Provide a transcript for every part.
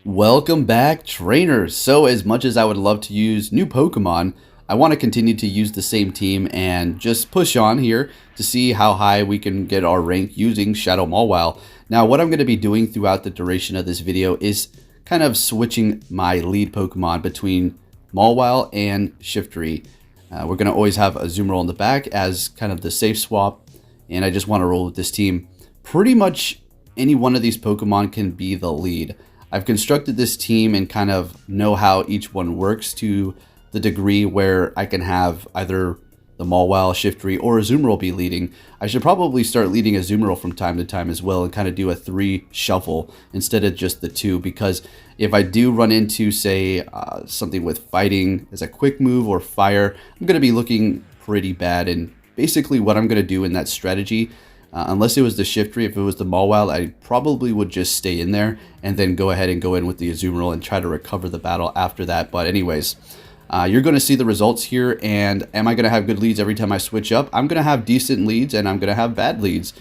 Welcome back, trainers! So as much as I would love to use new Pokemon, I want to continue to use the same team and just push on here to see how high we can get our rank using Shadow Mawile. Now what I'm going to be doing throughout the duration of this video is kind of switching my lead Pokemon between Mawile and Shiftry. We're going to always have Azumarill in the back as kind of the safe swap, and I just want to roll with this team. Pretty much any one of these Pokemon can be the lead. I've constructed this team and kind of know how each one works to the degree where I can have either the Mawile, Shiftry, or Azumarill be leading. I should probably start leading Azumarill from time to time as well and kind of do a 3 shuffle instead of just the 2, because if I do run into, say, something with fighting as a quick move or fire, I'm going to be looking pretty bad. And basically what I'm going to do in that strategy, unless it was the Shiftry, if it was the Mawile, I probably would just stay in there and then go ahead and go in with the Azumarill and try to recover the battle after that. But anyways, you're going to see the results here, and am I going to have good leads every time I switch up? I'm going to have decent leads and I'm going to have bad leads,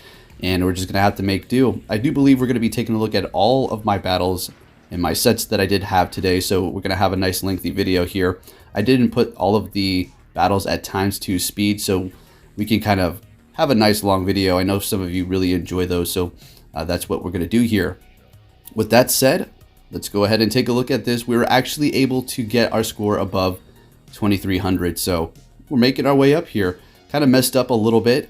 and we're just going to have to make do. I do believe we're going to be taking a look at all of my battles and my sets that I did have today, so we're going to have a nice lengthy video here. I didn't put all of the battles at ×2 speed, so we can kind of have a nice long video. I know some of you really enjoy those, so that's what we're going to do here. With that said, let's go ahead and take a look at this. We were actually able to get our score above 2300, so we're making our way up here. Kind of messed up a little bit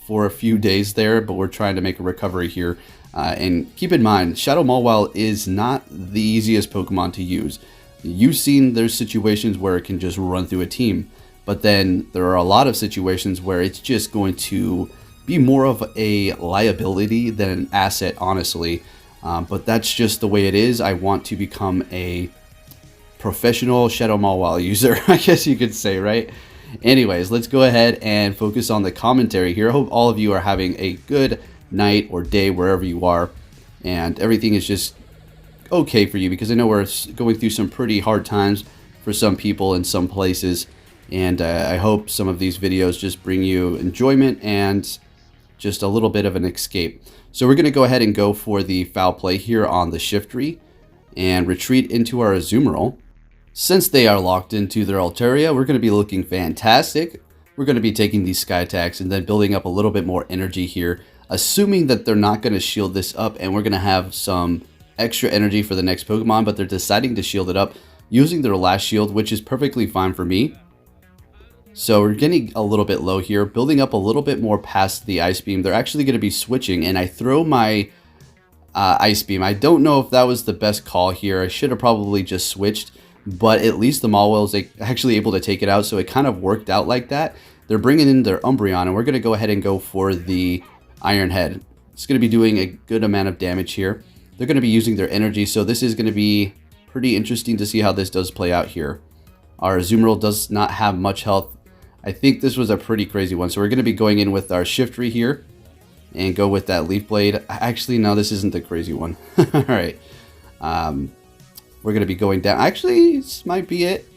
for a few days there, but we're trying to make a recovery here. And keep in mind, Shadow Mawile is not the easiest Pokemon to use. You've seen there's situations where it can just run through a team, but then there are a lot of situations where it's just going to be more of a liability than an asset, honestly. But that's just the way it is. I want to become a professional Shadow Mawile user, I guess you could say, right? Anyways, let's go ahead and focus on the commentary here. I hope all of you are having a good night or day wherever you are, and everything is just okay for you, because I know we're going through some pretty hard times for some people in some places, and I hope some of these videos just bring you enjoyment and just a little bit of an escape. So we're going to go ahead and go for the foul play here on the Shiftry and retreat into our Azumarill. Since they are locked into their Altaria, we're going to be looking fantastic. We're going to be taking these Sky Attacks and then building up a little bit more energy here, assuming that they're not going to shield this up and we're going to have some extra energy for the next Pokemon, but they're deciding to shield it up using their last shield, which is perfectly fine for me. So we're getting a little bit low here, building up a little bit more past the Ice Beam. They're actually going to be switching, and I throw my Ice Beam. I don't know if that was the best call here. I should have probably just switched, but at least the Mawile is actually able to take it out, so it kind of worked out like that. They're bringing in their Umbreon, and we're going to go ahead and go for the Iron Head. It's going to be doing a good amount of damage here. They're going to be using their energy, so this is going to be pretty interesting to see how this does play out here. Our Azumarill does not have much health. I think this was a pretty crazy one. So we're going to be going in with our Shiftry here and go with that Leaf Blade. Actually, no, this isn't the crazy one. All right. We're going to be going down. Actually, this might be it.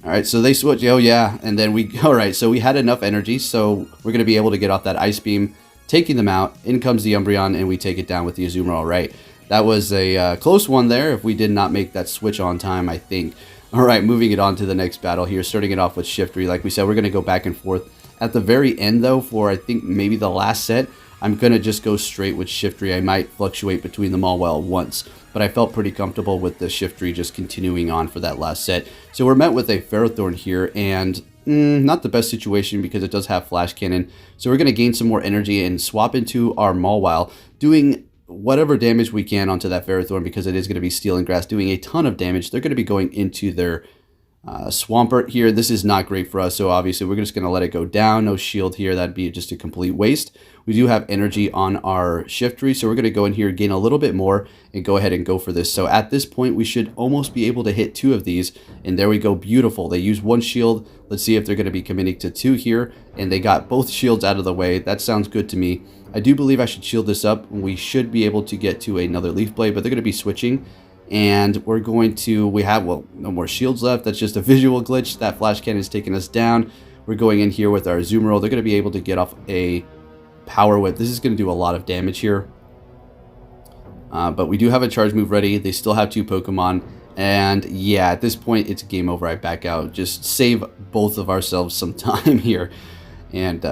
All right, so they switch. Oh, yeah. And then all right, so we had enough energy. So we're going to be able to get off that Ice Beam, taking them out. In comes the Umbreon, and we take it down with the Azumarill. All right. That was a close one there if we did not make that switch on time, I think. All right, moving it on to the next battle here, starting it off with Shiftry. Like we said, we're going to go back and forth. At the very end, though, for I think maybe the last set, I'm going to just go straight with Shiftry. I might fluctuate between them all once, but I felt pretty comfortable with the Shiftry just continuing on for that last set. So we're met with a Ferrothorn here, and not the best situation because it does have Flash Cannon. So we're going to gain some more energy and swap into our Mawile, doing whatever damage we can onto that Ferrothorn, because it is going to be Steel and Grass, doing a ton of damage. They're going to be going into their Swampert here. This is not great for us, so obviously we're just going to let it go down. No shield here. That'd be just a complete waste. We do have energy on our Shiftry, so we're going to go in here, gain a little bit more, and go ahead and go for this. So at this point, we should almost be able to hit 2 of these, and there we go. Beautiful. They use 1 shield. Let's see if they're going to be committing to 2 here, and they got both shields out of the way. That sounds good to me. I do believe I should shield this up. We should be able to get to another Leaf Blade, but they're going to be switching. And we're going to, we have, well, no more shields left. That's just a visual glitch. That Flash Cannon is taking us down. We're going in here with our Azumarill. They're going to be able to get off a Power Whip. This is going to do a lot of damage here. But we do have a charge move ready. They still have 2 Pokemon. And yeah, at this point, it's game over. I back out. Just save both of ourselves some time here. And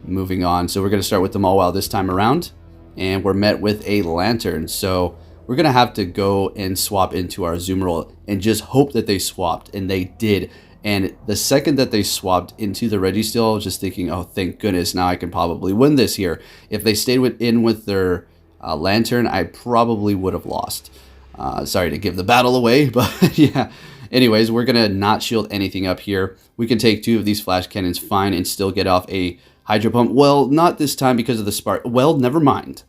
moving on. So we're going to start with the Mawile this time around. And we're met with a Lantern. So we're going to have to go and swap into our Azumarill and just hope that they swapped. And they did. And the second that they swapped into the Reggie Steele, I was just thinking, oh, thank goodness, now I can probably win this here. If they stayed with their Lantern, I probably would have lost. Sorry to give the battle away, but yeah. Anyways, we're going to not shield anything up here. We can take 2 of these Flash Cannons fine and still get off a Hydro Pump. Well, not this time because of the Spark. Well, never mind.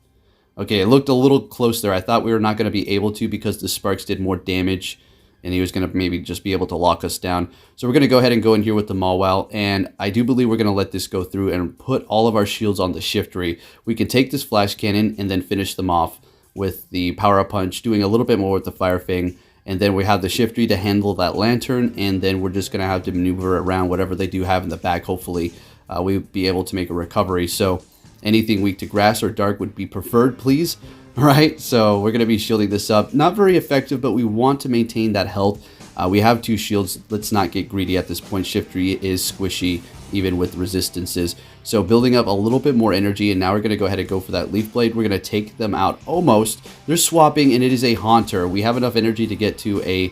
Okay, it looked a little close there. I thought we were not going to be able to because the Sparks did more damage and he was going to maybe just be able to lock us down. So we're going to go ahead and go in here with the Mawile, and I do believe we're going to let this go through and put all of our shields on the Shiftry. We can take this Flash Cannon and then finish them off with the Power Up Punch, doing a little bit more with the Fire Fang, and then we have the Shiftry to handle that Lantern, and then we're just going to have to maneuver around whatever they do have in the back. Hopefully, we'll be able to make a recovery. So anything weak to Grass or Dark would be preferred, please. Right, so we're going to be shielding this up. Not very effective, but we want to maintain that health. We have 2 shields. Let's not get greedy at this point. Shiftry is squishy, even with resistances. So building up a little bit more energy, and now we're going to go ahead and go for that Leaf Blade. We're going to take them out almost. They're swapping, and it is a Haunter. We have enough energy to get to a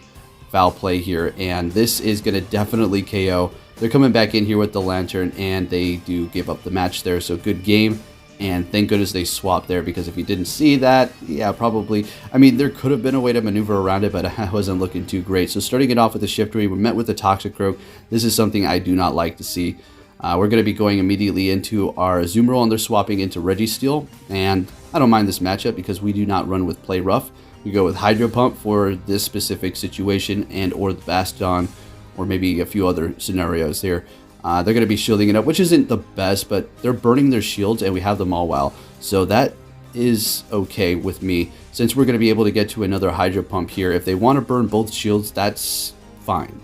foul play here, and this is going to definitely KO. They're coming back in here with the Lantern, and they do give up the match there, so good game. And thank goodness they swapped there, because if you didn't see that, yeah, probably, I mean, there could have been a way to maneuver around it, but I wasn't looking too great. So starting it off with the Shiftry, we're met with the Toxicroak. This is something I do not like to see. We're going to be going immediately into our Azumarill, and they're swapping into Reggie Steele. And I don't mind this matchup because we do not run with Play Rough. We go with Hydro Pump for this specific situation, and or the Bastion, or maybe a few other scenarios here. They're going to be shielding it up, which isn't the best, but they're burning their shields, and we have the Mawile. So that is okay with me, since we're going to be able to get to another Hydro Pump here. If they want to burn both shields, that's fine.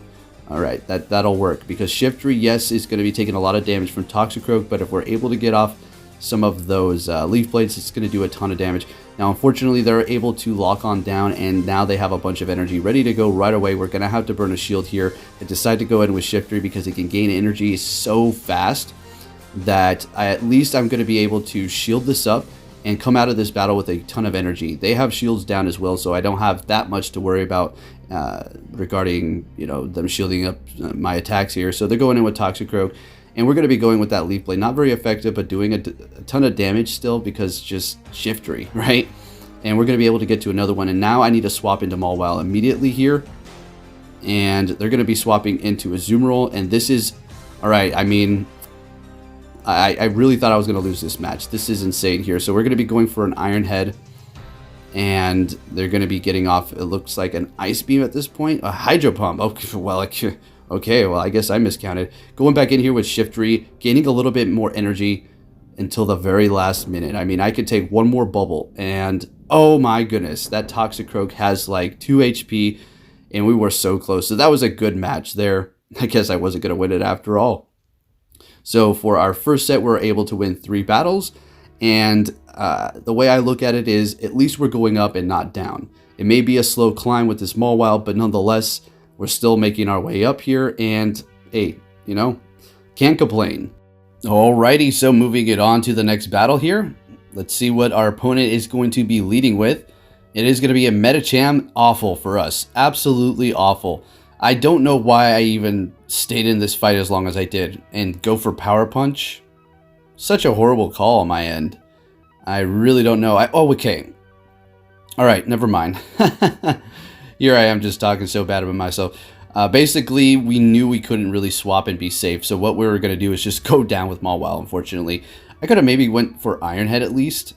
All right, that'll work, because Shiftry, yes, is going to be taking a lot of damage from Toxicroak, but if we're able to get off some of those Leaf Blades, it's going to do a ton of damage. Now, unfortunately, they're able to lock on down, and now they have a bunch of energy ready to go right away. We're going to have to burn a shield here. I decide to go in with Shiftry because it can gain energy so fast that at least I'm going to be able to shield this up and come out of this battle with a ton of energy. They have shields down as well, so I don't have that much to worry about regarding, you know, them shielding up my attacks here. So they're going in with Toxicroak. And we're going to be going with that Leaf Blade. Not very effective, but doing a ton of damage still, because just Shiftry, right? And we're going to be able to get to another one. And now I need to swap into Mawile immediately here. And they're going to be swapping into Azumarill. And this is... Alright, I mean... I really thought I was going to lose this match. This is insane here. So we're going to be going for an Iron Head. And they're going to be getting off, it looks like, an Ice Beam at this point. A Hydro Pump. Okay, well, okay, well, I guess I miscounted. Going back in here with Shiftry, gaining a little bit more energy until the very last minute. I mean, I could take one more bubble, and oh my goodness, that Toxicroak has like 2 HP, and we were so close. So that was a good match there. I guess I wasn't going to win it after all. So for our first set, we're able to win 3 battles, and the way I look at it is, at least we're going up and not down. It may be a slow climb with this Mawile, but nonetheless, we're still making our way up here, and hey, you know, can't complain. Alrighty, so moving it on to the next battle here. Let's see what our opponent is going to be leading with. It is going to be a Medicham. Awful for us. Absolutely awful. I don't know why I even stayed in this fight as long as I did. And go for Power Punch. Such a horrible call on my end. I really don't know. Oh, okay. Alright, never mind. Here I am just talking so bad about myself. Basically, we knew we couldn't really swap and be safe. So what we were going to do is just go down with Mawile, unfortunately. I could have maybe went for Iron Head at least.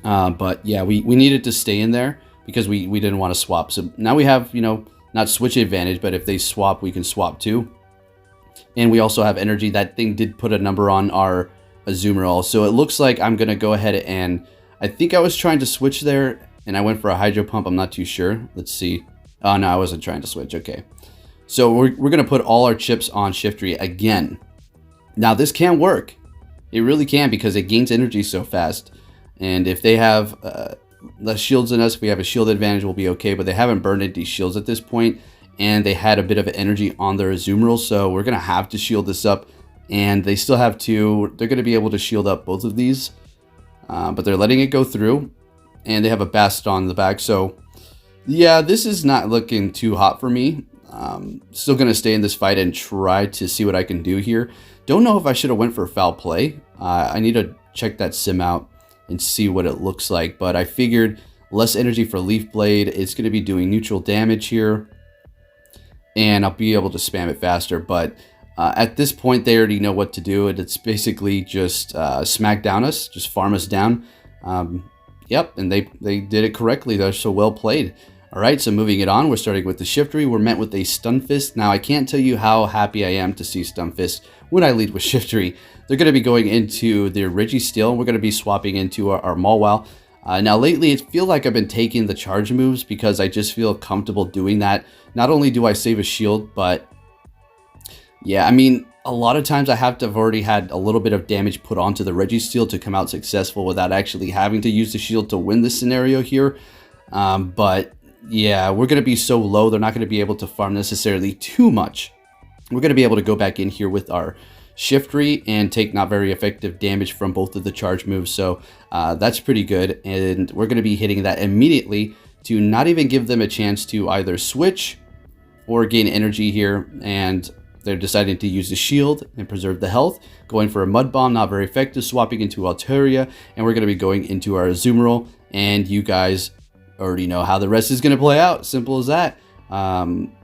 But yeah, we needed to stay in there because we didn't want to swap. So now we have, you know, not switch advantage, but if they swap, we can swap too. And we also have energy. That thing did put a number on our Azumarill. So it looks like I'm going to go ahead and... I think I was trying to switch there, and I went for a Hydro Pump. I'm not too sure. Let's see. Oh, no, I wasn't trying to switch. Okay. So we're going to put all our chips on Shiftry again. Now, this can work. It really can, because it gains energy so fast. And if they have less shields than us. If we have a shield advantage, we'll be okay, but they haven't burned any shields at this point, and they had a bit of energy on their Azumarill, so we're going to have to shield this up, and they still have to, they're going to be able to shield up both of these, but they're letting it go through, and they have a Baston in the back, so yeah, this is not looking too hot for me. Still going to stay in this fight and try to see what I can do here. Don't know if I should have went for foul play. I need to check that sim out and see what it looks like, but I figured less energy for Leaf Blade. It's going to be doing neutral damage here, and I'll be able to spam it faster, but at this point they already know what to do, and it's basically just smack down us, just farm us down. Yep, and they did it correctly. They're so well played. All right, so moving it on, we're starting with the Shiftry. We're met with a Stunfisk. Now, I can't tell you how happy I am to see Stunfisk when I lead with Shiftry. They're going to be going into their Reggie Steele. We're going to be swapping into our Mawile. Now, lately, it feels like I've been taking the charge moves because I just feel comfortable doing that. Not only do I save a shield, but yeah, I mean, a lot of times I have to have already had a little bit of damage put onto the Reggie Steele to come out successful without actually having to use the shield to win this scenario here. But yeah, we're going to be so low, they're not going to be able to farm necessarily too much. We're going to be able to go back in here with our Shiftry and take not very effective damage from both of the charge moves. So that's pretty good. And we're going to be hitting that immediately to not even give them a chance to either switch or gain energy here. And they're deciding to use the shield and preserve the health. Going for a Mud Bomb, not very effective. Swapping into Altaria. And we're going to be going into our Azumarill. And you guys already know how the rest is going to play out. Simple as that.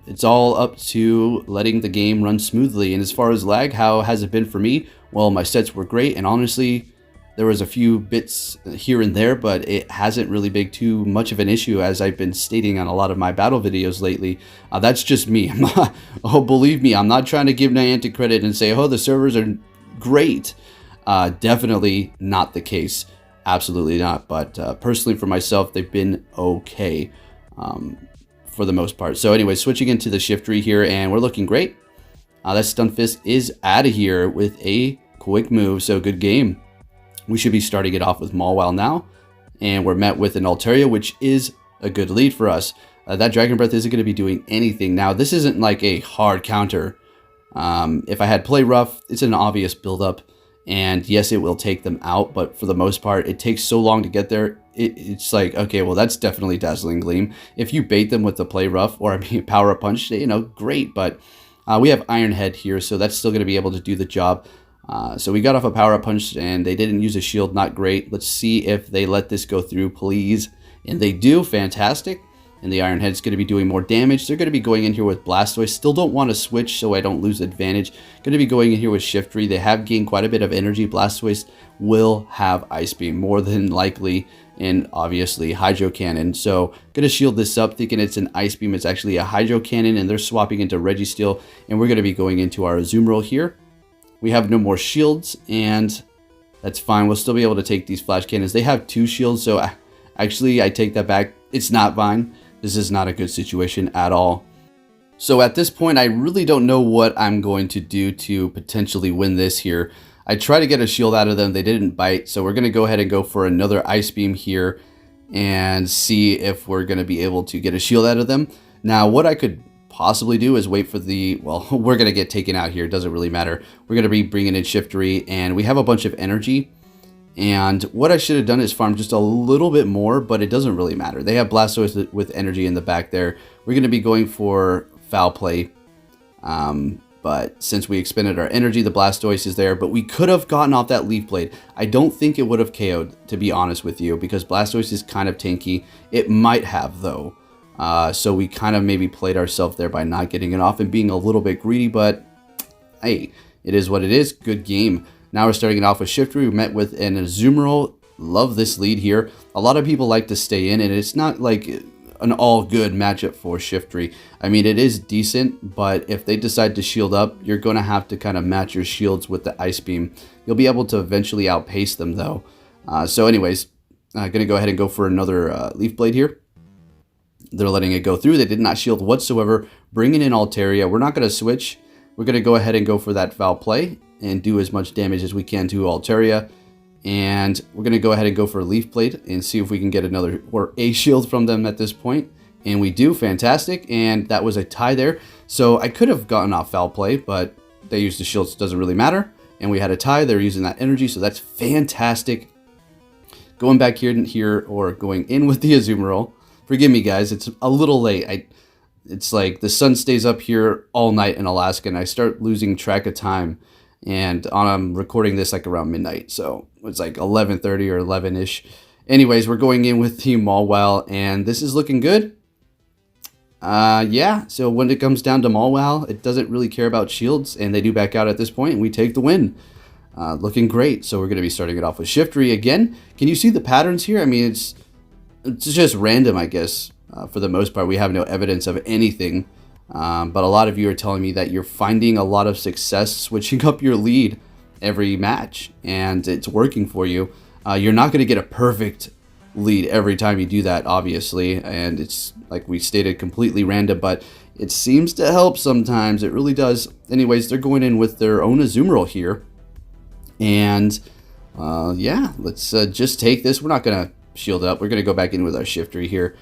It's all up to letting the game run smoothly. And as far as lag, how has it been for me? Well, my sets were great, and honestly, there was a few bits here and there, but it hasn't really been too much of an issue, as I've been stating on a lot of my battle videos lately. That's just me. Oh, believe me, I'm not trying to give Niantic credit and say, oh, the servers are great. Definitely not the case. Absolutely not. But personally for myself, they've been okay for the most part. So anyway, switching into the Shiftry here, and we're looking great. That Stunfisk is out of here with a quick move, so good game. We should be starting it off with Mawile now, and we're met with an Altaria, which is a good lead for us. That Dragon Breath isn't going to be doing anything. Now, this isn't like a hard counter. If I had Play Rough, it's an obvious build-up. And yes, it will take them out, but for the most part, it takes so long to get there. It's like, okay, well, that's definitely Dazzling Gleam. If you bait them with the Play Rough, or I mean, Power Up Punch, you know, great. But we have Iron Head here, so that's still going to be able to do the job. So we got off a Power Up Punch, and they didn't use a shield. Not great. Let's see if they let this go through, please. And they do. Fantastic. And the Iron Head's going to be doing more damage. They're going to be going in here with Blastoise. Still don't want to switch so I don't lose advantage. Going to be going in here with Shiftry. They have gained quite a bit of energy. Blastoise will have Ice Beam, more than likely, and obviously Hydro Cannon. So going to shield this up, thinking it's an Ice Beam. It's actually a Hydro Cannon, and they're swapping into Reggie Steele. And we're going to be going into our Azumarill here. We have no more shields, and that's fine. We'll still be able to take these Flash Cannons. They have 2 shields, so actually I take that back. It's not fine. This is not a good situation at all. So at this point, I really don't know what I'm going to do to potentially win this here. I try to get a shield out of them. They didn't bite. So we're going to go ahead and go for another Ice Beam here and see if we're going to be able to get a shield out of them. Now, what I could possibly do is wait for the, well, we're going to get taken out here. It doesn't really matter. We're going to be bringing in Shiftry, and we have a bunch of energy. And what I should have done is farm just a little bit more, but it doesn't really matter. They have Blastoise with energy in the back there. We're going to be going for Foul Play. But since we expended our energy, the Blastoise is there. But we could have gotten off that Leaf Blade. I don't think it would have KO'd, to be honest with you, because Blastoise is kind of tanky. It might have, though. So we kind of maybe played ourselves there by not getting it off and being a little bit greedy. But hey, it is what it is. Good game. Now we're starting it off with Shiftry. We met with an Azumarill. Love this lead here. A lot of people like to stay in, and it's not like an all-good matchup for Shiftry. I mean, it is decent, but if they decide to shield up, you're going to have to kind of match your shields with the Ice Beam. You'll be able to eventually outpace them, though. So anyways, going to go ahead and go for another Leaf Blade here. They're letting it go through. They did not shield whatsoever. Bringing in Altaria. We're not going to switch. We're going to go ahead and go for that Foul Play and do as much damage as we can to Altaria. And we're going to go ahead and go for a Leaf Blade and see if we can get another or a shield from them at this point. And we do. Fantastic. And that was a tie there. So I could have gotten off foul play, but they used the shields. Doesn't really matter. And we had a tie. They're using that energy. So that's fantastic. Going back here or going in with the Azumarill. Forgive me, guys. It's a little late. It's like the sun stays up here all night in Alaska, and I start losing track of time. And I'm recording this like around midnight, so it's like 11:30 or 11-ish. Anyways, we're going in with Team Mawile, and this is looking good. Yeah, so when it comes down to Mawile, it doesn't really care about shields, and they do back out at this point, and we take the win. Looking great. So we're going to be starting it off with Shiftry again. Can you see the patterns here? I mean, it's just random, I guess. For the most part, we have no evidence of anything. But a lot of you are telling me that you're finding a lot of success switching up your lead every match, and it's working for you. You're not going to get a perfect lead every time you do that, obviously, and it's, like we stated, completely random, but it seems to help sometimes. It really does. Anyways, they're going in with their own Azumarill here, and yeah, let's just take this. We're not going to shield up. We're going to go back in with our Shiftry here.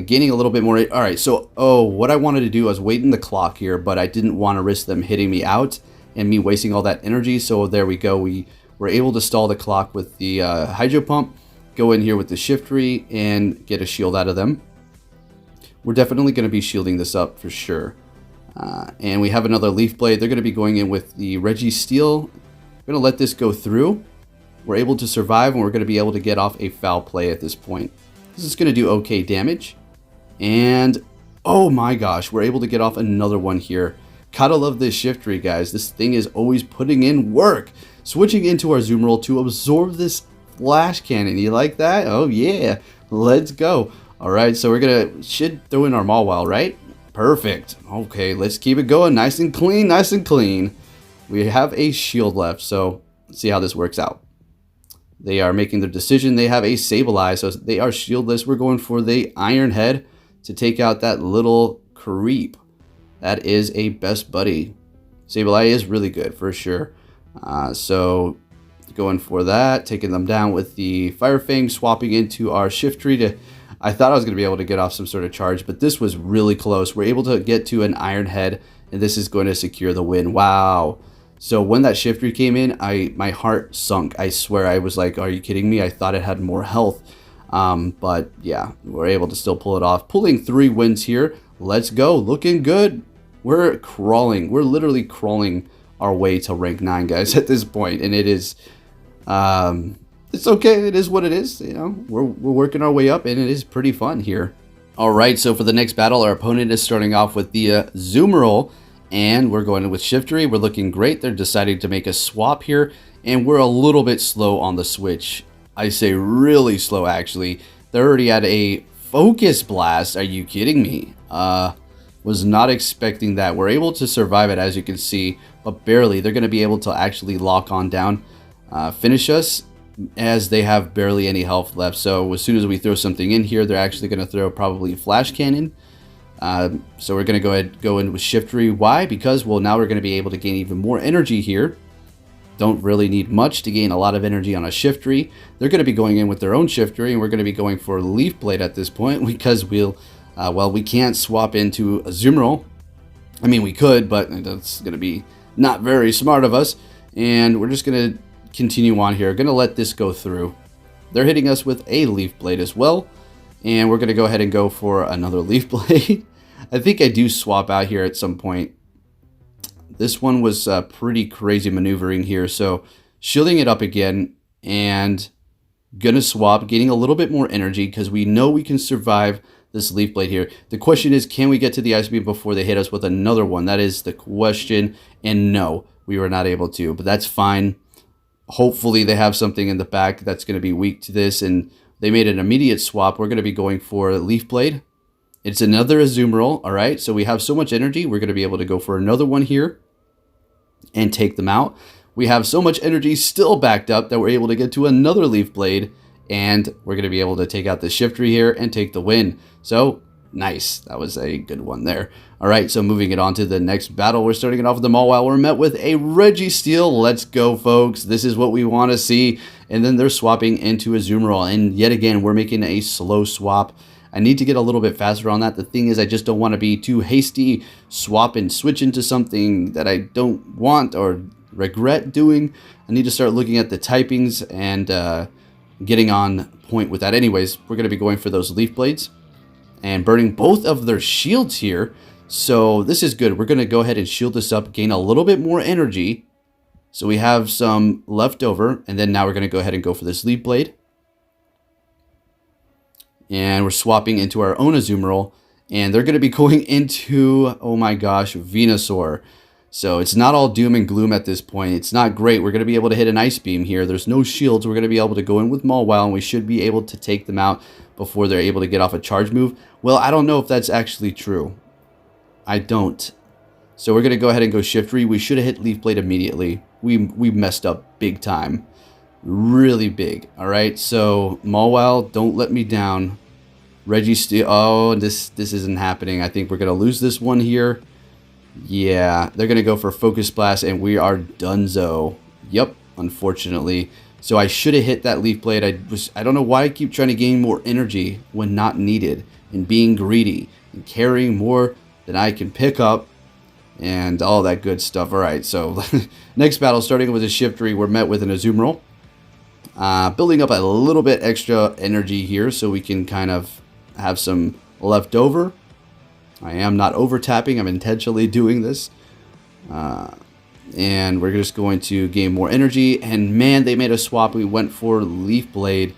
Gaining a little bit more. All right, so what I wanted to do was wait in the clock here, but I didn't want to risk them hitting me out and me wasting all that energy. So there we go. We were able to stall the clock with the Hydro Pump, go in here with the Shiftry, and get a shield out of them. We're definitely going to be shielding this up for sure. And we have another Leaf Blade. They're going to be going in with the Reggie Steele. We're going to let this go through. We're able to survive, and we're going to be able to get off a foul play at this point. This is going to do okay damage. And, oh my gosh, we're able to get off another one here. Gotta love this Shiftry, guys. This thing is always putting in work. Switching into our Azumarill to absorb this Flash Cannon. You like that? Oh yeah, let's go. Alright, so should throw in our Mawile, right? Perfect. Okay, let's keep it going. Nice and clean, nice and clean. We have a shield left, so let's see how this works out. They are making their decision. They have a Sableye, so they are shieldless. We're going for the Iron Head to take out that little creep. That is a best buddy. Sableye is really good for sure. So going for that, taking them down with the Fire Fang, swapping into our Shiftry to. I thought I was going to be able to get off some sort of charge, but this was really close. We're able to get to an Iron Head, and this is going to secure the win. Wow. So when that Shiftry came in, my heart sunk. I swear, I was like, are you kidding me? I thought it had more health. But yeah, we're able to still pull it off. Pulling 3 wins here. Let's go. Looking good. We're crawling. We're literally crawling our way to rank 9, guys, at this point. And it is, it's okay. It is what it is. You know, we're working our way up, and it is pretty fun here. All right, so for the next battle, our opponent is starting off with the Azumarill. And we're going with Shiftry. We're looking great. They're deciding to make a swap here. And we're a little bit slow on the switch. I say really slow, actually. They're already at a Focus Blast. Are you kidding me? Was not expecting that. We're able to survive it, as you can see, but barely. They're going to be able to actually lock on down, finish us, as they have barely any health left. So as soon as we throw something in here, they're actually going to throw probably a Flash Cannon. So we're going to go in with Shiftry. Why? Because, well, now we're going to be able to gain even more energy here. Don't really need much to gain a lot of energy on a Shiftry. They're going to be going in with their own Shiftry, and we're going to be going for Leaf Blade at this point because well, we can't swap into Azumarill. I mean, we could, but that's going to be not very smart of us. And we're just going to continue on here. Going to let this go through. They're hitting us with a Leaf Blade as well. And we're going to go ahead and go for another Leaf Blade. I think I do swap out here at some point. This one was pretty crazy maneuvering here. So shielding it up again and going to swap, getting a little bit more energy because we know we can survive this Leaf Blade here. The question is, can we get to the Ice Beam before they hit us with another one? That is the question. And no, we were not able to, but that's fine. Hopefully they have something in the back that's going to be weak to this, and they made an immediate swap. We're going to be going for Leaf Blade. It's another Azumarill, all right? So we have so much energy. We're going to be able to go for another one here and take them out. We have so much energy still backed up that we're able to get to another Leaf Blade, and we're going to be able to take out the Shiftry here and take the win. So Nice. That was a good one there. All right, so moving it on to the next battle. We're starting it off with the Mawile. We're met with a Reggie Steele. Let's go, folks. This is what we want to see. And then they're swapping into a Azumarill. And yet again, we're making a slow swap. I need to get a little bit faster on that. The thing is, I just don't want to be too hasty, swap and switch into something that I don't want or regret doing. I need to start looking at the typings and getting on point with that. Anyways, we're going to be going for those Leaf Blades and burning both of their shields here. So this is good. We're going to go ahead and shield this up, gain a little bit more energy. So we have some left over, and then now we're going to go ahead and go for this Leaf Blade. And we're swapping into our own Azumarill, and they're going to be going into, oh my gosh, Venusaur. So it's not all doom and gloom at this point. It's not great. We're going to be able to hit an Ice Beam here. There's no shields. We're going to be able to go in with Mawile, and we should be able to take them out before they're able to get off a charge move. Well, I don't know if that's actually true. I don't. So we're going to go ahead and go Shiftry. We should have hit Leaf Blade immediately. We messed up big time. Really big. All right, so Mawile, don't let me down. Reggie Steele. Oh, this isn't happening. I think we're going to lose this one here. Yeah, they're going to go for Focus Blast, and we are donezo. Yep, unfortunately. So I should have hit that Leaf Blade. I don't know why I keep trying to gain more energy when not needed, and being greedy, and carrying more than I can pick up, and all that good stuff. All right, so next battle, starting with a Shiftry, we're met with an Azumarill. Building up a little bit extra energy here so we can kind of have some left over. I am not over tapping. I'm intentionally doing this. And we're just going to gain more energy. And man, they made a swap. We went for Leaf Blade,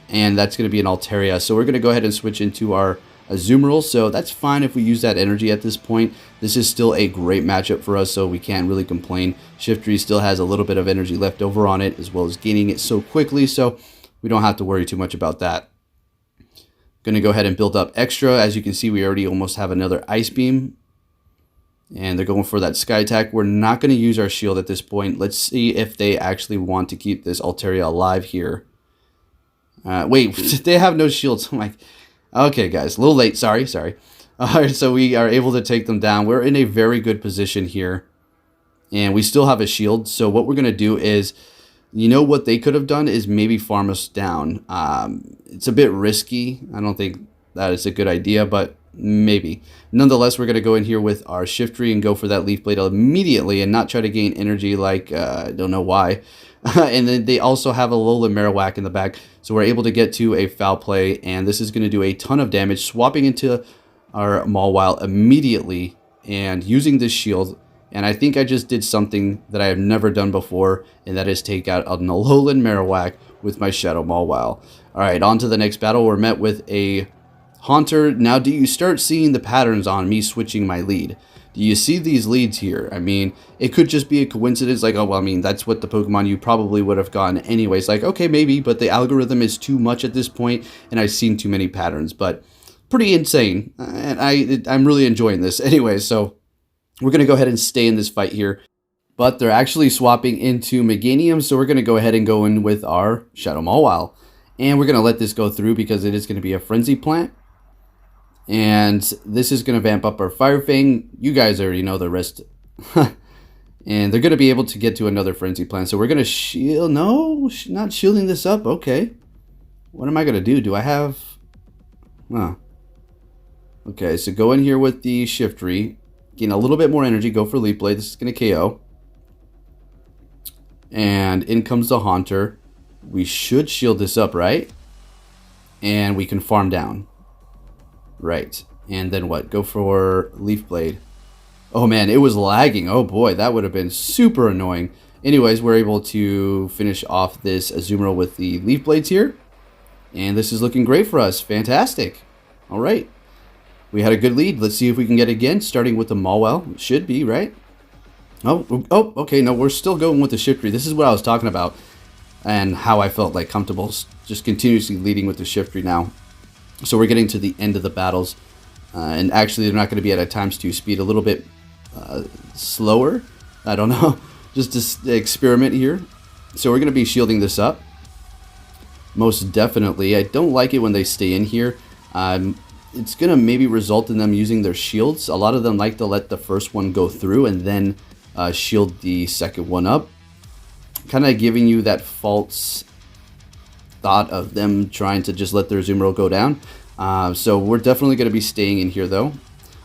and that's going to be an Altaria. So we're going to go ahead and switch into our Azumarill. So that's fine if we use that energy at this point. This is still a great matchup for us, so we can't really complain. Shiftry still has a little bit of energy left over on it, as well as gaining it so quickly, so we don't have to worry too much about that. Going to go ahead and build up extra. As you can see, we already almost have another Ice Beam. And they're going for that Sky Attack. We're not going to use our shield at this point. Let's see if they actually want to keep this Altaria alive here. Wait, they have no shields. I'm like, okay, guys, a little late. Sorry. All right, so we are able to take them down. We're in a very good position here. And we still have a shield. So what we're going to do is, you know what they could have done is maybe farm us down. It's a bit risky. I don't think that is a good idea, but maybe. Nonetheless, we're going to go in here with our Shiftry and go for that Leaf Blade immediately and not try to gain energy like, I don't know why. And then they also have a Alolan Marowak in the back, so we're able to get to a foul play, and this is going to do a ton of damage, swapping into our Mawile immediately and using this shield. And I think I just did something that I have never done before, and that is take out an Alolan Marowak with my Shadow Mawile. Alright, on to the next battle. We're met with a Haunter. Now, do you start seeing the patterns on me switching my lead? Do you see these leads here? I mean, it could just be a coincidence, like, oh, well, I mean, that's what the Pokemon you probably would have gotten anyways. Like, okay, maybe, but the algorithm is too much at this point, and I've seen too many patterns. But pretty insane, and I'm really enjoying this. Anyways, so we're going to go ahead and stay in this fight here. But they're actually swapping into Meganium, so we're going to go ahead and go in with our Shadow Mawile. And we're going to let this go through because it is going to be a Frenzy Plant. And this is going to vamp up our Fire Fang. You guys already know the rest. And they're going to be able to get to another Frenzy Plant. So we're going to shield. No, not shielding this up. Okay. What am I going to do? Do I have... Huh. Okay, so go in here with the Shiftry. Gain a little bit more energy. Go for Leaf Blade. This is going to KO. And in comes the Haunter. We should shield this up, right? And we can farm down. Right. And then what? Go for Leaf Blade. Oh man, it was lagging. Oh boy, that would have been super annoying. Anyways, we're able to finish off this Azumarill with the Leaf Blades here. And this is looking great for us. Fantastic. Alright. We had a good lead. Let's see if we can get it again, starting with the Mawile. It should be, right? Oh, okay. No, we're still going with the Shiftry. This is what I was talking about. And how I felt like comfortable just continuously leading with the Shiftry now. So we're getting to the end of the battles. And actually, they're not going to be at a ×2 speed. A little bit slower. I don't know. Just to experiment here. So we're going to be shielding this up. Most definitely. I don't like it when they stay in here. it's going to maybe result in them using their shields. A lot of them like to let the first one go through and then shield the second one up. Kind of giving you that false thought of them trying to just let their Azumarill go down. So we're definitely going to be staying in here though.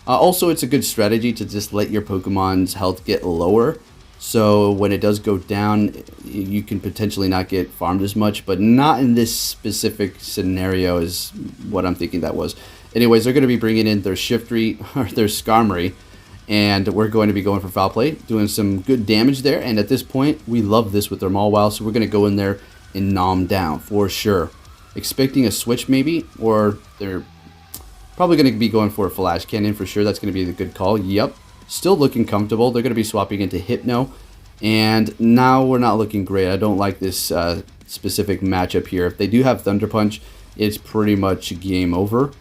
Also, it's a good strategy to just let your Pokemon's health get lower. So when it does go down, you can potentially not get farmed as much, but not in this specific scenario is what I'm thinking that was. Anyways, they're going to be bringing in their Shiftry, or their Skarmory, and we're going to be going for Foul Play, doing some good damage there. And at this point, we love this with their Mawile, so we're going to go in there and nom down for sure. Expecting a switch maybe, or they're probably going to be going for a Flash Cannon for sure. That's going to be the good call. Yep. Still looking comfortable. They're going to be swapping into Hypno. And now we're not looking great. I don't like this specific matchup here. If they do have Thunder Punch, it's pretty much game over.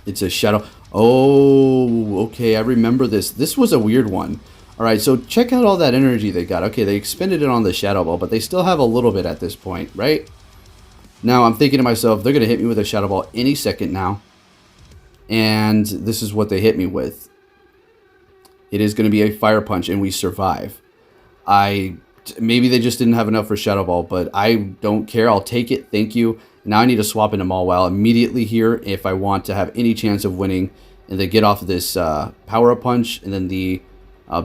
It's a Shadow. Oh, okay. I remember this. This was a weird one. All right, so check out all that energy they got. Okay, they expended it on the Shadow Ball, but they still have a little bit at this point, right? Now I'm thinking to myself, they're going to hit me with a Shadow Ball any second now. And this is what they hit me with. It is going to be a Fire Punch, and we survive. Maybe they just didn't have enough for Shadow Ball, but I don't care. I'll take it. Thank you. Now I need to swap into Mawile immediately here if I want to have any chance of winning. And then get off of this Power-Up Punch, and then the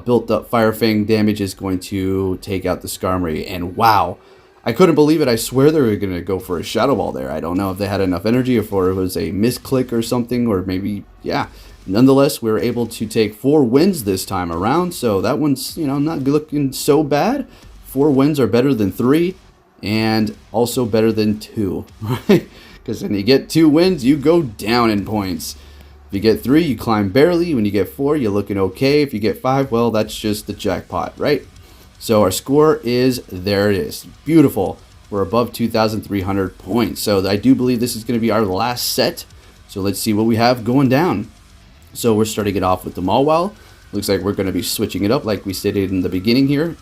built-up Fire Fang damage is going to take out the Skarmory. And wow, I couldn't believe it. I swear they were going to go for a Shadow Ball there. I don't know if they had enough energy, or if it was a misclick or something, or maybe, yeah. Nonetheless, we were able to take 4 wins this time around, so that one's, you know, not looking so bad. 4 wins are better than 3, and also better than 2, right? Because when you get 2 wins, you go down in points. If you get 3, you climb barely. When you get 4, you're looking okay. If you get 5, well, that's just the jackpot, right? So our score is, there it is. Beautiful. We're above 2,300 points. So I do believe this is going to be our last set. So let's see what we have going down. So we're starting it off with the Mawile. Looks like we're going to be switching it up like we stated in the beginning here.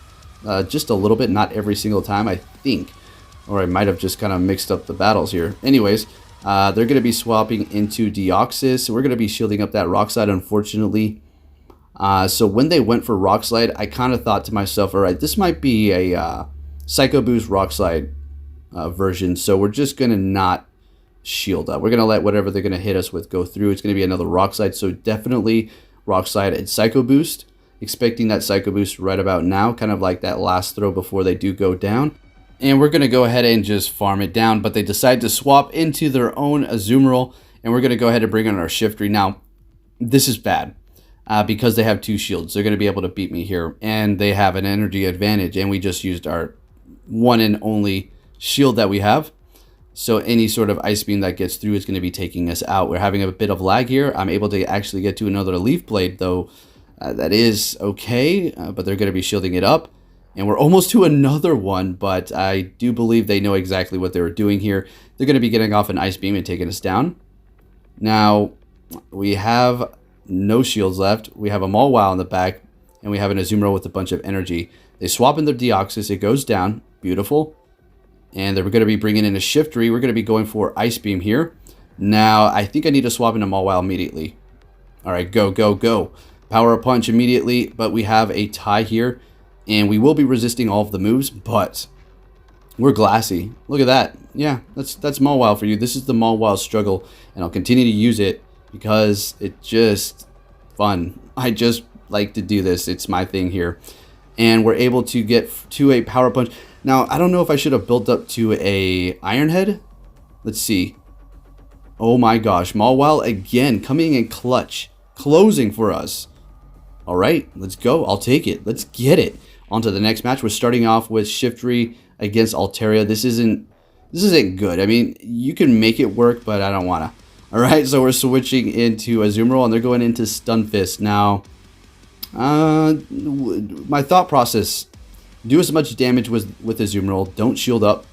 Just a little bit, not every single time, I think. Or I might have just kind of mixed up the battles here. Anyways, they're going to be swapping into Deoxys. So we're going to be shielding up that Rock Slide, unfortunately. So when they went for Rock Slide, I kind of thought to myself, all right, this might be a Psycho Boost Rock Slide version. So we're just going to not shield up. We're going to let whatever they're going to hit us with go through. It's going to be another Rock Slide. So definitely Rock Slide and Psycho Boost. Expecting that Psycho Boost right about now, kind of like that last throw before they do go down. And we're going to go ahead and just farm it down, but they decide to swap into their own Azumarill, and we're going to go ahead and bring in our Shiftry. Now, this is bad because they have 2 shields. They're going to be able to beat me here, and they have an energy advantage, and we just used our one and only shield that we have. So any sort of Ice Beam that gets through is going to be taking us out. We're having a bit of lag here. I'm able to actually get to another Leaf Blade, though that is okay, but they're going to be shielding it up. And we're almost to another one, but I do believe they know exactly what they were doing here. They're going to be getting off an Ice Beam and taking us down. Now, we have no shields left. We have a Mawile in the back, and we have an Azumarill with a bunch of energy. They swap in their Deoxys. It goes down. Beautiful. And they're going to be bringing in a Shiftry. We're going to be going for Ice Beam here. Now, I think I need to swap into Mawile immediately. All right, go, go, go. Power Punch immediately, but we have a tie here. And we will be resisting all of the moves, but we're glassy. Look at that. Yeah, that's Mawile for you. This is the Mawile struggle, and I'll continue to use it because it's just fun. I just like to do this. It's my thing here. And we're able to get to a Power Punch. Now, I don't know if I should have built up to a Iron Head. Let's see. Oh my gosh. Mawile again coming in clutch. Closing for us. All right, let's go. I'll take it. Let's get it. On to the next match. We're starting off with Shiftry against Altaria. This isn't good. I mean, you can make it work, but I don't want to. All right, so we're switching into Azumarill, and they're going into Stunfisk. Now, my thought process, do as much damage with Azumarill. Don't shield up.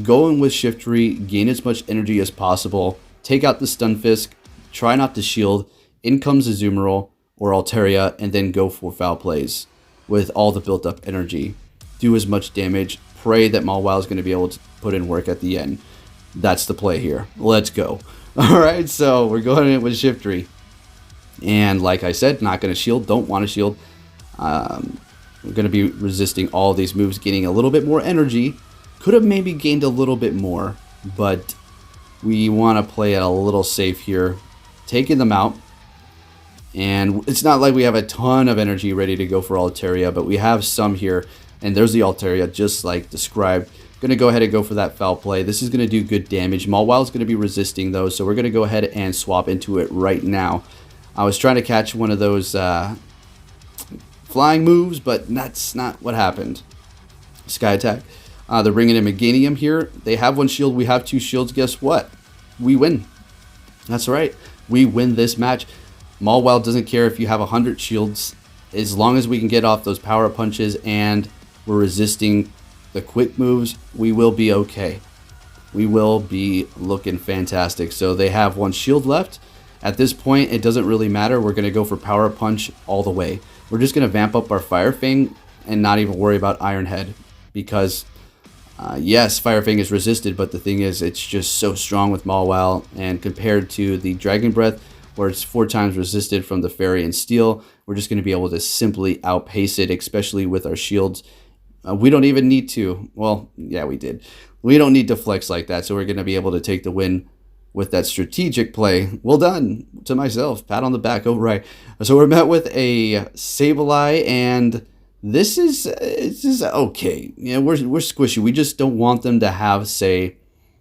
Go in with Shiftry. Gain as much energy as possible. Take out the Stunfisk. Try not to shield. In comes Azumarill or Altaria, and then go for foul plays with all the built-up energy. Do as much damage. Pray that Mawile is going to be able to put in work at the end. That's the play here. Let's go. Alright, so we're going in with Shiftry. And like I said, not going to shield, don't want to shield. We're going to be resisting all these moves, getting a little bit more energy. Could have maybe gained a little bit more, but we want to play it a little safe here. Taking them out. And it's not like we have a ton of energy ready to go for Altaria, but we have some here. And there's the Altaria, just like described. Going to go ahead and go for that foul play. This is going to do good damage. Mawile is going to be resisting those, so we're going to go ahead and swap into it right now. I was trying to catch one of those flying moves, but that's not what happened. Sky attack. They're bringing in Meganium here. They have one shield. We have two shields. Guess what? We win. That's right. We win this match. Mawile doesn't care if you have 100 shields. As long as we can get off those power punches and we're resisting the quick moves, we will be okay. We will be looking fantastic. So they have one shield left. At this point, it doesn't really matter. We're going to go for Power Punch all the way. We're just going to vamp up our Fire Fang and not even worry about Iron Head. Because, yes, Fire Fang is resisted, but the thing is, it's just so strong with Mawile. And compared to the Dragon Breath, where it's 4 times resisted from the Fairy and Steel, we're just going to be able to simply outpace it, especially with our shields. We don't even need to. Well, yeah, we did. We don't need to flex like that, so we're going to be able to take the win with that strategic play. Well done to myself. Pat on the back. Oh, right. So we're met with a Sableye, and this is okay. Yeah, we're squishy. We just don't want them to have, say,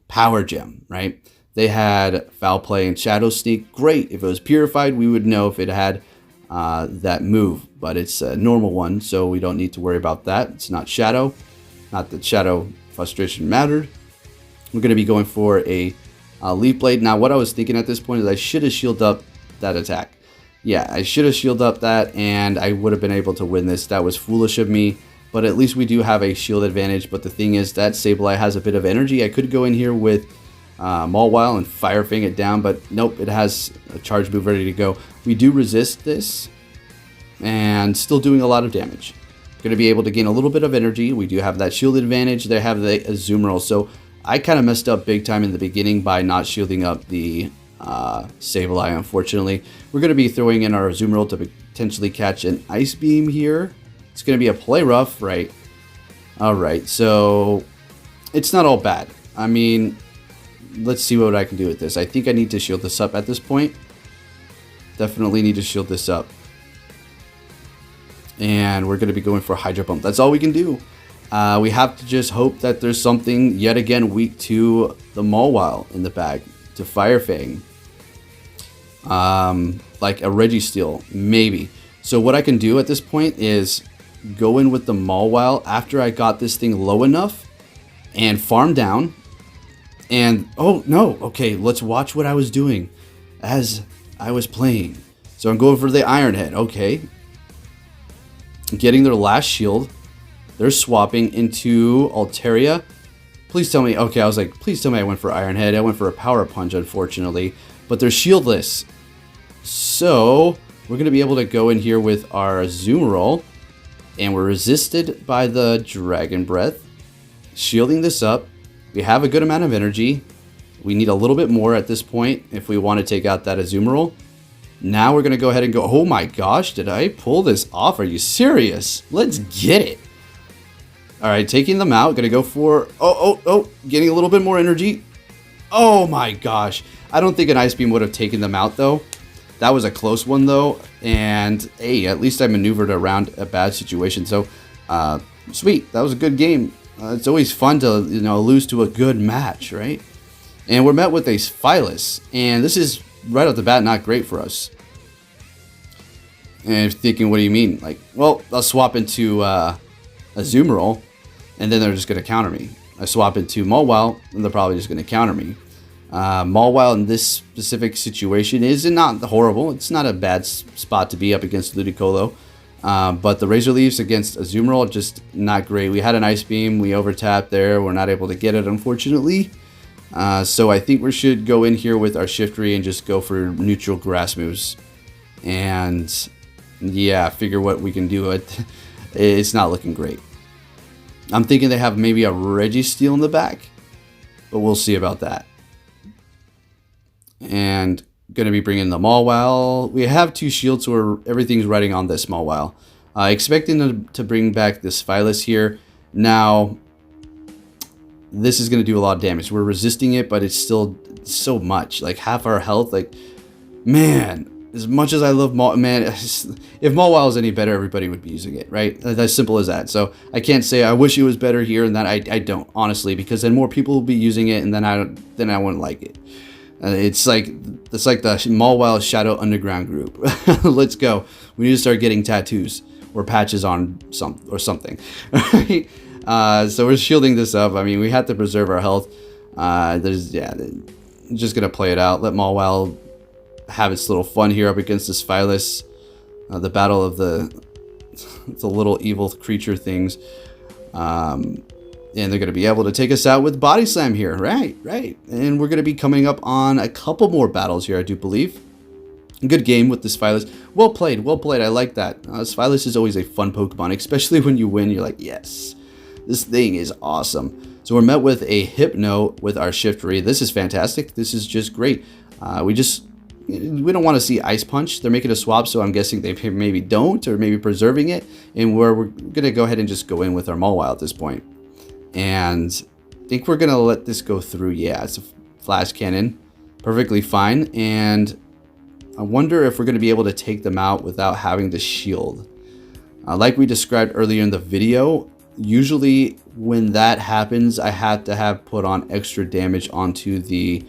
Power Gem, right? They had Foul Play and Shadow Sneak. Great. If it was Purified, we would know if it had that move, but it's a normal one, so we don't need to worry about that. It's not Shadow. Not that Shadow Frustration mattered. We're going to be going for a Leaf Blade. Now, what I was thinking at this point is I should have shielded up that attack. Yeah, I should have shielded up that, and I would have been able to win this. That was foolish of me, but at least we do have a shield advantage. But the thing is that Sableye has a bit of energy. I could go in here with Mawile and Fire Fang it down, but nope, it has a charge move ready to go. We do resist this, and still doing a lot of damage. Going to be able to gain a little bit of energy. We do have that shield advantage. They have the Azumarill, so I kind of messed up big time in the beginning by not shielding up the Sableye, unfortunately. We're going to be throwing in our Azumarill to potentially catch an Ice Beam here. It's going to be a Play Rough, right? Alright, so it's not all bad. I mean, let's see what I can do with this. I think I need to shield this up at this point. Definitely need to shield this up. And we're going to be going for a Hydro Pump. That's all we can do. We have to just hope that there's something yet again weak to the Mawile in the bag, to Fire Fang. Like a Reggie Steele, maybe. So what I can do at this point is go in with the Mawile after I got this thing low enough and farm down. And, oh no, okay, let's watch what I was doing as I was playing. So I'm going for the Iron Head, okay. Getting their last shield. They're swapping into Altaria. Please tell me, okay, I was like, please tell me I went for Iron Head. I went for a Power Punch, unfortunately. But they're shieldless. So, we're going to be able to go in here with our Azumarill. And we're resisted by the Dragon Breath. Shielding this up. We have a good amount of energy. We need a little bit more at this point if we want to take out that Azumarill. Now we're going to go ahead and go, oh my gosh, did I pull this off? Are you serious? Let's get it. Alright, taking them out. Going to go for, getting a little bit more energy. Oh my gosh. I don't think an Ice Beam would have taken them out though. That was a close one though. And hey, at least I maneuvered around a bad situation. So, sweet. That was a good game. It's always fun to, lose to a good match, right? And we're met with a Phyllis. And this is, right off the bat, not great for us. And if thinking, what do you mean? Like, well, I'll swap into Azumarill, and then they're just going to counter me. I swap into Mawile, and they're probably just going to counter me. Mawile in this specific situation is not horrible. It's not a bad spot to be up against Ludicolo. But the Razor Leaves against Azumarill, just not great. We had an Ice Beam. We overtapped there. We're not able to get it, unfortunately. So I think we should go in here with our Shiftry and just go for neutral grass moves. And yeah, figure what we can do. It's not looking great. I'm thinking they have maybe a Reggie Steele in the back, but we'll see about that. And going to be bringing the Mawile. We have 2 shields, so everything's riding on this Mawile. Expecting to bring back this Phyllis here. Now, this is going to do a lot of damage. We're resisting it, but it's still so much. Like, half our health. Like, man, as much as I love Mawile, man, if Mawile was any better, everybody would be using it, right? As simple as that. So I can't say I wish it was better here and that. I don't, honestly, because then more people will be using it, and then I wouldn't like it. It's like the Mawile Shadow Underground group. Let's go. We need to start getting tattoos or patches on something. Right? So we're shielding this up. I mean, we have to preserve our health. Just gonna play it out. Let Mawile have its little fun here up against this Phyllis. The battle of the little evil creature things. And they're going to be able to take us out with Body Slam here. Right. And we're going to be coming up on a couple more battles here, I do believe. Good game with this Phyllis. Well played. I like that. This Phyllis is always a fun Pokemon, especially when you win. You're like, yes, this thing is awesome. So we're met with a Hypno with our Shiftry. This is fantastic. This is just great. We don't want to see Ice Punch. They're making a swap, so I'm guessing they maybe don't, or maybe preserving it. And we're going to go ahead and just go in with our Mawile at this point. And I think we're going to let this go through. Yeah, it's a flash cannon. Perfectly fine. And I wonder if we're going to be able to take them out without having to shield. Like we described earlier in the video, usually when that happens, I have to have put on extra damage onto the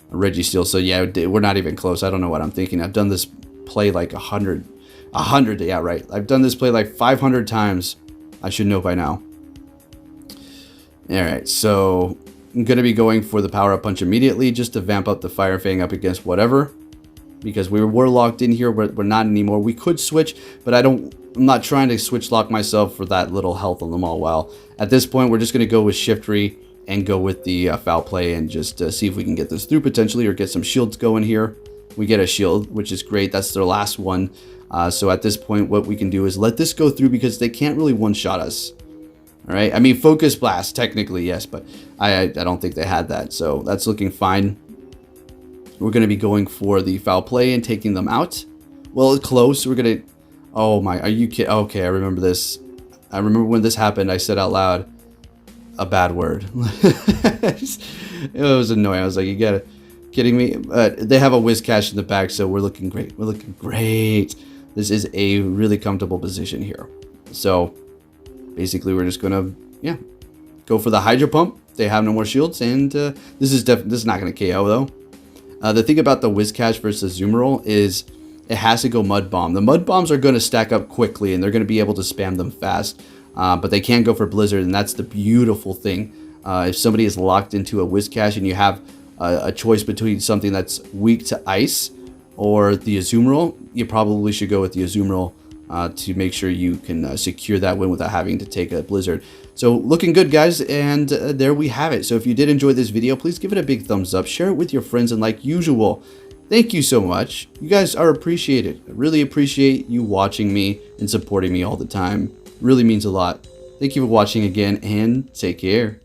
Reggie Steele. So yeah, we're not even close. I don't know what I'm thinking. I've done this play like 100. Yeah, right. I've done this play like 500 times. I should know by now. Alright, so I'm going to be going for the power-up punch immediately just to vamp up the Fire Fang up against whatever. Because we were locked in here, we're not anymore. We could switch, but I'm not trying to switch lock myself for that little health on the Mawile. At this point, we're just going to go with Shiftry and go with the foul play and just see if we can get this through potentially, or get some shields going here. We get a shield, which is great. That's their last one. So at this point, what we can do is let this go through because they can't really one-shot us. All right, I mean, Focus Blast, technically, yes, but I don't think they had that, so that's looking fine. We're going to be going for the foul play and taking them out. Well, close. We're going to... Oh, my, are you kidding? Okay, I remember this. I remember when this happened, I said out loud a bad word. It was annoying. I was like, you got to... Kidding me? They have a Whiscash in the back, so we're looking great. We're looking great. This is a really comfortable position here. So... basically, we're just gonna, go for the Hydro Pump. They have no more shields, and this is not gonna KO though. The thing about the Whiscash versus Azumarill is it has to go Mud Bomb. The Mud Bombs are gonna stack up quickly, and they're gonna be able to spam them fast. But they can't go for Blizzard, and that's the beautiful thing. If somebody is locked into a Whiscash and you have a choice between something that's weak to Ice or the Azumarill, you probably should go with the Azumarill. To make sure you can secure that win without having to take a Blizzard. So looking good, guys, and there we have it. So if you did enjoy this video, please give it a big thumbs up, share it with your friends, and like usual, thank you so much. You guys are appreciated. I really appreciate you watching me and supporting me all the time. It really means a lot. Thank you for watching again, and take care.